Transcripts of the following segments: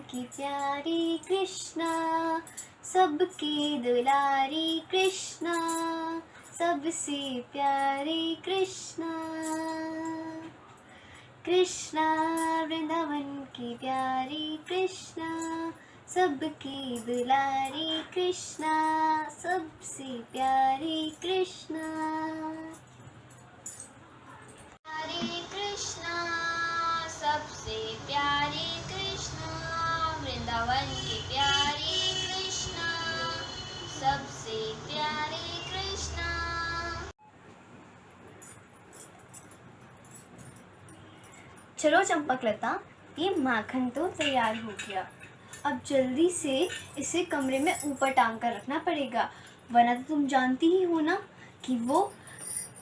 की प्यारी कृष्णा, सबकी दुलारी कृष्णा, सबसे प्यारी कृष्णा। कृष्णा वृंदावन की प्यारी कृष्णा, सबकी दुलारी कृष्णा, सबसे प्यारी कृष्णा। प्यारी कृष्णा, सबसे प्यारी कृष्णा, वृंदावन की प्यारी कृष्णा, सबसे प्यारी कृष्णा। चलो चंपकलता, ये माखन तो तैयार हो गया। अब जल्दी से इसे कमरे में ऊपर टांग कर रखना पड़ेगा, वरना तो तुम जानती ही हो ना कि वो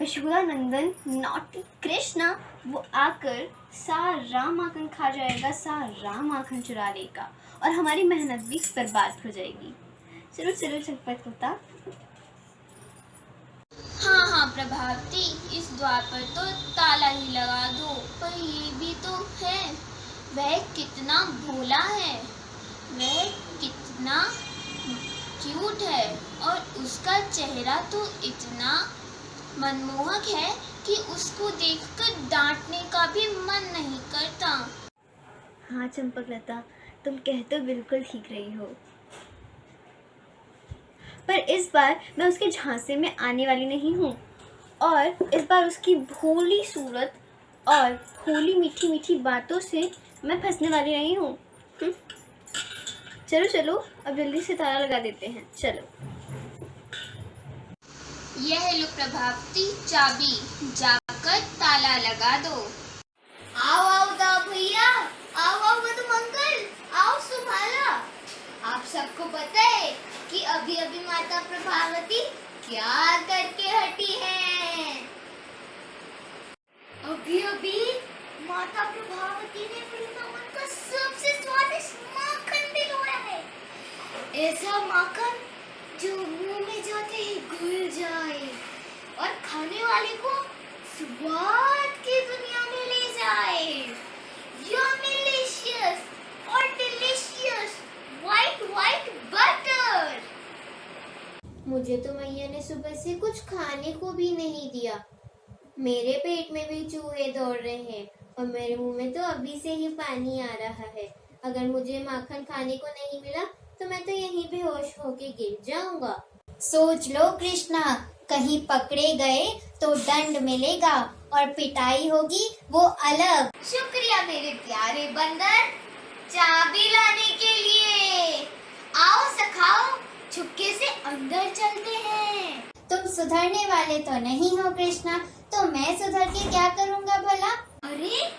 यशोदा नंदन नॉटी कृष्णा वो आकर सारा माखन खा जाएगा, सारा माखन चुरा लेगा और हमारी मेहनत भी बर्बाद हो जाएगी। चलो चलो चंपकलता। हाँ हाँ प्रभावती, इस द्वार पर तो ताला ही लगा दो। पर ये भी तो है, वह कितना भोला है, वह कितना क्यूट है और उसका चेहरा तो इतना मनमोहक है कि उसको देखकर डांटने का भी मन नहीं करता। हाँ चंपकलता, तुम कह तो बिल्कुल ठीक रही हो, पर इस बार मैं उसके झांसे में आने वाली नहीं हूँ और इस बार उसकी भोली सूरत और भोली मीठी मीठी बातों से मैं फंसने वाली नहीं हूँ। चलो चलो, अब जल्दी से ताला लगा देते हैं। चलो। यह लो प्रभावती चाबी, जाकर ताला लगा दो। आओ आओ दाऊ भैया, आओ आओ मधुमंगल, आओ सुभाला। आप सबको पता है कि अभी अभी माता प्रभावती क्या करके हटी है? अभी अभी माता प्रभावती ने वृंदावन का सबसे स्वादिष्ट माखन भिगोया है। ऐसा माखन जो मुंह में जाते ही घुल जाए और खाने वाले को स्वाद की दुनिया में ले जाए। Yummy-licious और delicious white butter। मुझे तो मैया ने सुबह से कुछ खाने को भी नहीं दिया। मेरे पेट में भी चूहे दौड़ रहे हैं और मेरे मुंह में तो अभी से ही पानी आ रहा है। अगर मुझे माखन खाने को नहीं मिला तो मैं तो यहीं बेहोश होके गिर जाऊंगा। सोच लो कृष्णा, कहीं पकड़े गए तो दंड मिलेगा और पिटाई होगी वो अलग। शुक्रिया मेरे प्यारे बंदर, चाबी लाने के लिए। आओ सखाओ, छुपके से अंदर चलते हैं। तुम सुधरने वाले तो नहीं हो कृष्णा, तो मैं सुधर के क्या करूँगा भला? अरे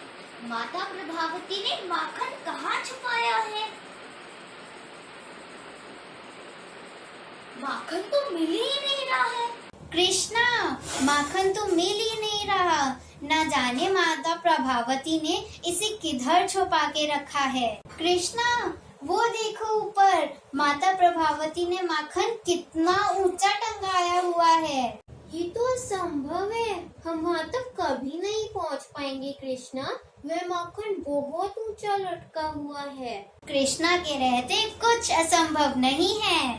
माता प्रभावती ने माखन कहाँ छुपाया है? माखन तो मिल ही नहीं रहा है। कृष्णा, माखन तो मिल ही नहीं रहा। न जाने माता प्रभावती ने इसे किधर छुपा के रखा है। कृष्णा, वो देखो ऊपर, माता प्रभावती ने माखन कितना ऊंचा टंगाया हुआ है। ये तो असंभव है, हम वहाँ तक कभी नहीं पहुँच पाएंगे कृष्णा। वह माखन बहुत ऊंचा लटका हुआ है। कृष्णा के रहते कुछ असंभव नहीं है।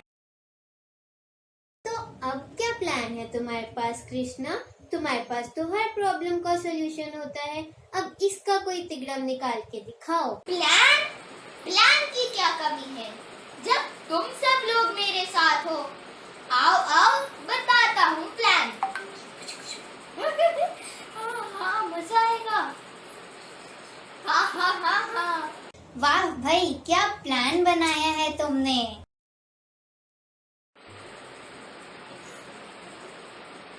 तो अब क्या प्लान है तुम्हारे पास कृष्णा? तुम्हारे पास तो हर प्रॉब्लम का सॉल्यूशन होता है, अब इसका कोई तिगड़म निकाल के दिखाओ। प्लान? प्लान की क्या कमी है, जब तुम सब लोग मेरे साथ हो। आओ आओ, बताता हूँ प्लान। हाँ, मजा आएगा। हाँ। वाह भाई, क्या प्लान बनाया है तुमने।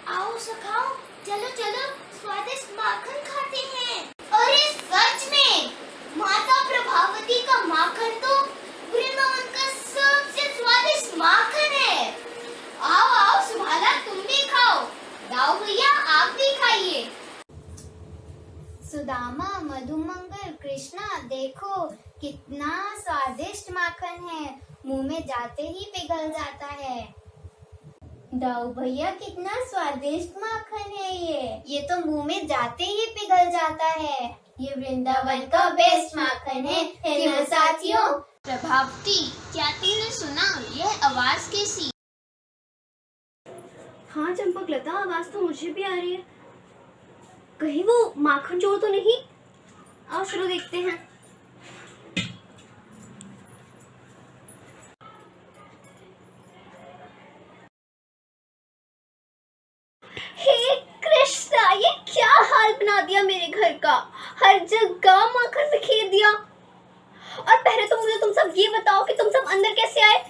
आओ सखाओ, चलो चलो, स्वादिष्ट माखन खाते हैं। अरे सच में, माता प्रभावती का माखन तो वृंदावन का सबसे स्वादिष्ट माखन है। आओ आओ सुभाला, तुम भी खाओ। दाऊ भैया, आप भी खाइए। सुदामा, मधुमंगल, कृष्णा, देखो कितना स्वादिष्ट माखन है, मुंह में जाते ही पिघल जाता है। दाऊ भैया, कितना स्वादिष्ट माखन है ये तो मुंह में जाते ही पिघल जाता है। ये वृंदावन का बेस्ट माखन है ना साथियों? प्रभावती, क्या तुमने सुना? यह आवाज कैसी? हाँ चंपकलता, आवाज तो मुझे भी आ रही है। कहीं वो माखन चोर तो नहीं? आओ चलो देखते हैं। हे कृष्णा, ये क्या हाल बना दिया मेरे घर का। हर जगह माखन बिखेर दिया। और पहले तो मुझे तुम सब ये बताओ कि तुम सब अंदर कैसे आए,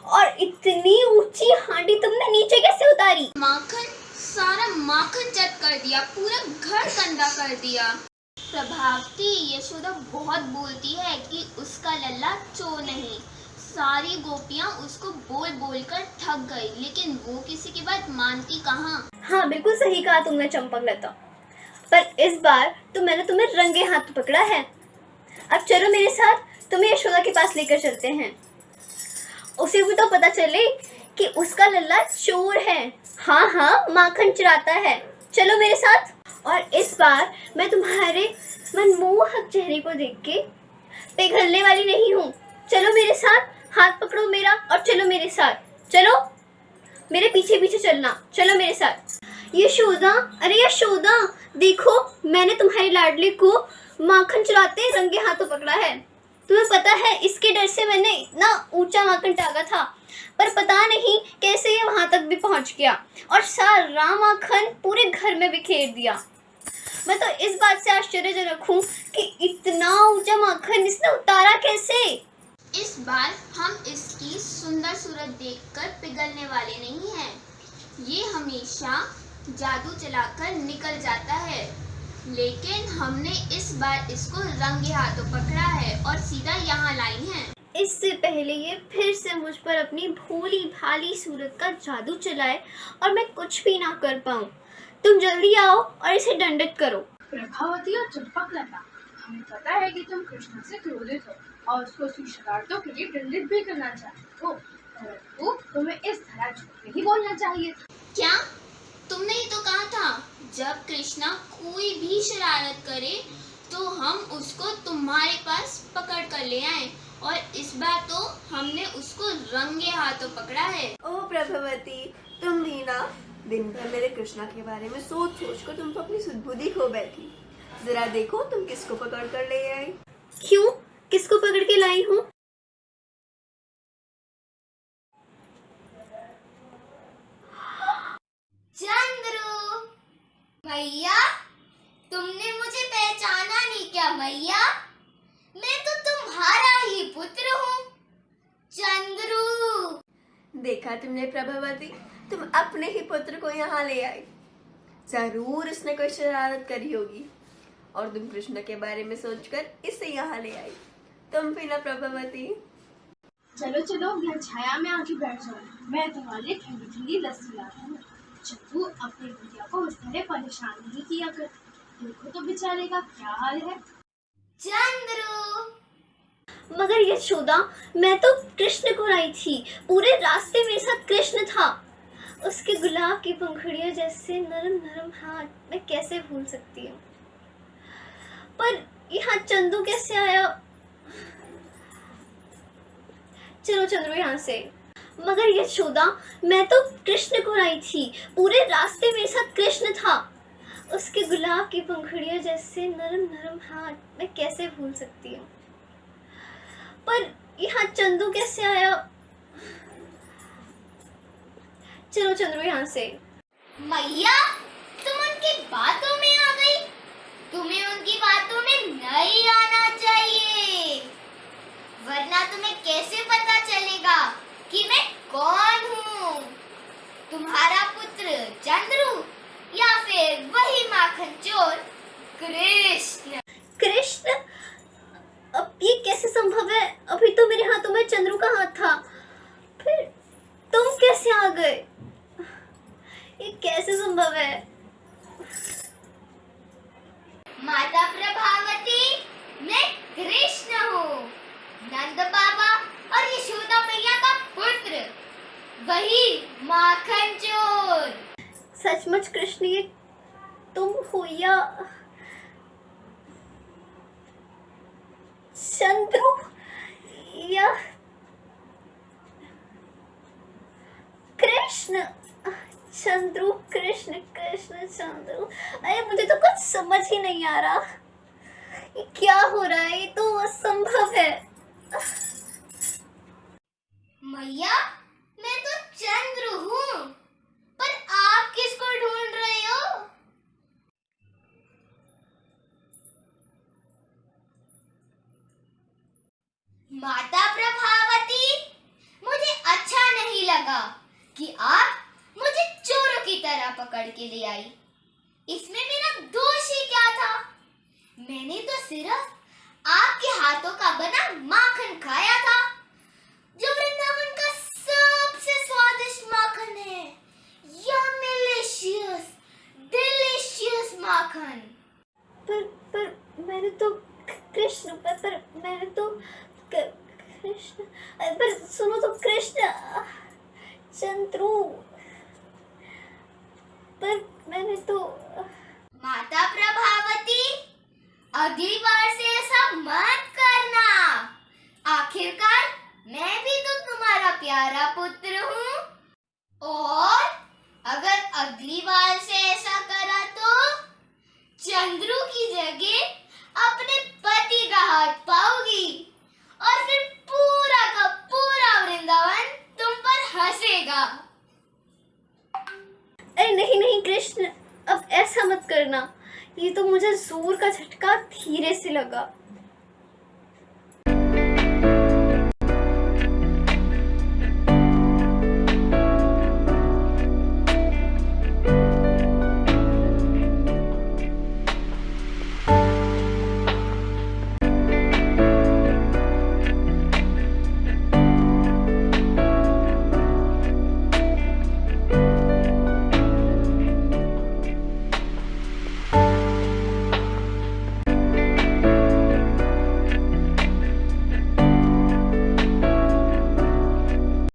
और इतनी ऊंची हांडी तुमने नीचे कैसे उतारी? माखन, सारा माखन चट कर दिया, पूरा घर गंदा कर दिया। प्रभावती, यशोदा बहुत बोलती है कि उसका लल्ला चोर नहीं। सारी गोपियां उसको बोल बोल कर थक गई, लेकिन वो किसी की बात मानती कहाँ। हाँ बिल्कुल सही कहा तुमने चंपकलता, पर इस बार तो मैंने तुम्हें रंगे हाथ पकड़ा है। अब चलो मेरे साथ, तुम्हें यशोदा के पास लेकर चलते हैं। उसे भी तो पता चले कि उसका लल्ला चोर है। हाँ हाँ, माखन चुराता है। चलो मेरे साथ। और इस बार मैं तुम्हारे मनमोहक चेहरे को देख के पिघलने वाली नहीं हूँ। चलो मेरे साथ, हाथ पकड़ो मेरा और चलो मेरे साथ। चलो मेरे पीछे पीछे चलना, चलो मेरे साथ। यशोदा, अरे यशोदा, देखो मैंने तुम्हारी लाडली को माखन चुराते रंगे हाथों पकड़ा है। तुम्हें पता है, इसके डर से मैंने इतना ऊंचा माखन टांगा था, पर पता नहीं कैसे ये वहां तक भी पहुंच गया और सारा माखन पूरे घर में बिखेर दिया। मैं तो इस बात से आश्चर्यजनक हूँ कि इतना ऊंचा माखन इसने उतारा कैसे। इस बार हम इसकी सुंदर सूरत देखकर पिघलने वाले नहीं हैं। ये हमेशा जादू चलाकर निकल जाता है, लेकिन हमने इस बार इसको रंगे हाथों पकड़ा है और सीधा यहाँ लाई है। इससे पहले ये फिर से मुझ पर अपनी भोली भाली सूरत का जादू चलाए और मैं कुछ भी ना कर पाऊँ। तुम जल्दी आओ और इसे दंडित करो। प्रभावती और चंपकलता, हमें पता है कि तुम कृष्ण से क्रोधित हो और उसको उसकी शरारतों के लिए दंडित भी करना चाहते हो, परंतु तुम्हें इस तरह झूठ नहीं बोलना चाहिए था। क्या तुमने ही तो कहा था, जब कृष्णा कोई भी शरारत करे तो हम उसको तुम्हारे पास पकड़ कर ले आए, और इस बार तो हमने उसको रंगे हाथों पकड़ा है। ओ प्रभावती, तुम भी ना दिन भर मेरे कृष्णा के बारे में सोच सोच कर तुम तो अपनी सुधबुद्धि खो बैठी। जरा देखो तुम किसको पकड़ कर ले आई। क्यों, किसको पकड़ के लाई हूँ? चंद्रू, मैया, तुमने मुझे पहचाना नहीं क्या मैया? मैं तो तुम्हारा ही पुत्र हूँ, चंद्रू। देखा तुमने प्रभावती, तुम अपने ही पुत्र को यहाँ ले आई। जरूर उसने कोई शरारत करी होगी और तुम कृष्ण के बारे में सोचकर इसे यहाँ ले आई। तुम भी ना प्रभावती। चलो चलो, यहाँ छाया में आके बैठ जाओ, मैं तुम्हारे लिए ठंडी ठंडी लस्सी लाता हूँ। चंदू, अपने बिटिया को उस तरह परेशान नहीं किया कर, देखो तो बेचारे का क्या हाल है। चंद्रू, मगर यशोदा, मैं तो कृष्ण को लाई थी। पूरे रास्ते मेरे साथ कृष्ण था। उसके गुलाब की पंखुड़ियों जैसे नरम नरम हाथ मैं कैसे भूल सकती हूँ। पर यहाँ चंदू कैसे आया? चलो चंद्रू यहाँ से। मगर यशोदा, मैं तो कृष्ण को लाई थी। पूरे रास्ते मेरे साथ कृष्ण था। उसके गुलाब की पंखुड़ियों जैसे नरम नरम हाथ मैं कैसे भूल सकती हूँ। पर यहाँ चंदू कैसे आया? चलो चंद्रू यहाँ से। मैया, तुम उनकी बातों में आ गई। तुम्हें उनकी बातों में नहीं आना चाहिए, वरना तुम्हें कैसे पता चलेगा कि मैं कौन हूँ? तुम्हारा पुत्र चंद्रू या फिर वही माखन चोर कृष्ण? कृष्ण? अब ये कैसे संभव है? अभी तो मेरे हाथों में चंद्रू का हाथ था, फिर तुम कैसे आ गए? ये कैसे संभव है? माता प्रभावती, मैं कृष्ण हूँ, नंद बाबा और यशोदा मैया का पुत्र, वही माखन चोर। सचमुच कृष्ण, ये तुम हो या चंद्रू? या कृष्ण चंद्रू, कृष्ण कृष्ण चंद्रू। अरे मुझे तो कुछ समझ ही नहीं आ रहा, ये क्या हो रहा है, ये तो असंभव है। मैया, मैं तो चंद्र हूँ, पर आप किसको ढूंढ रहे हो? माता प्रभावती, मुझे अच्छा नहीं लगा कि आप मुझे चोरों की तरह पकड़ के ले आई। इसमें मेरा दोष ही क्या था? मैंने तो सिर्फ आपके हाथों का बना माखन खाया था, जो वृंदावन का सबसे स्वादिष्ट माखन है। यमिलिशियस, डिलीशियस माखन। पर मैंने तो कृष्ण, पर मैंने तो कृष्ण, पर सुनो तो कृष्ण चंद्रू, पर मैंने तो। माता प्रभावती, अगली बार से ऐसा मत करना। आखिरकार मैं भी तो तुम्हारा प्यारा पुत्र हूँ। और अगर अगली बार से ऐसा करा तो चंद्रू की जगह अपने पति का हाथ पाओगी, और फिर पूरा का पूरा वृंदावन तुम पर हंसेगा। अरे नहीं नहीं कृष्ण, अब ऐसा मत करना, ये तो मुझे जोर का झटका धीरे से लगा।